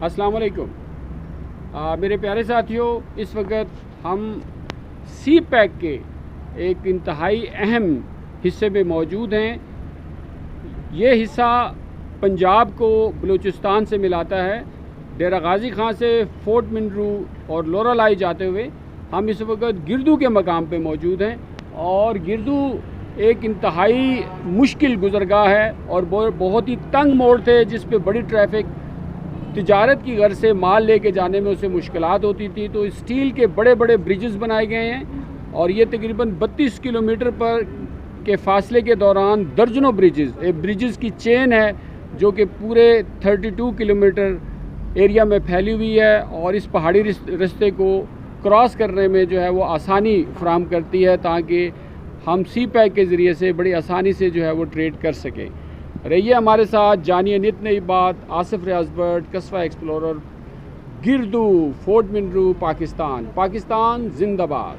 अस्सलाम वालेकुम। मेरे प्यारे साथियों, इस वक्त हम सी पैक के एक इंतहाई अहम हिस्से में मौजूद हैं। ये हिस्सा पंजाब को बलूचिस्तान से मिलाता है। डेरा गाजी खां से फोर्ट मिनरू और लोरालाई जाते हुए हम इस वक्त गिरदू के मकाम पे मौजूद हैं। और गिरदू एक इंतहाई मुश्किल गुज़रगाह है और बहुत ही तंग मोड़ थे, जिस पे बड़ी ट्रैफिक तिजारत की गर्ज से माल लेके जाने में उसे मुश्किलात होती थी। तो स्टील के बड़े बड़े ब्रिजेस बनाए गए हैं और ये तकरीबन 32 किलोमीटर पर के फासले के दौरान दर्जनों ब्रिजेस की चेन है, जो कि पूरे 32 किलोमीटर एरिया में फैली हुई है और इस पहाड़ी रास्ते को क्रॉस करने में जो है वो आसानी फराहम करती है, ताकि हम सी पैक के ज़रिए से बड़ी आसानी से जो है वो ट्रेड कर सकें। रहिए हमारे साथ, जानिए नित नई बात। आसिफ रियाज बर्ड, कस्बा एक्सप्लोरर, गिरदू, फोर्ट मिनरू, पाकिस्तान जिंदाबाद।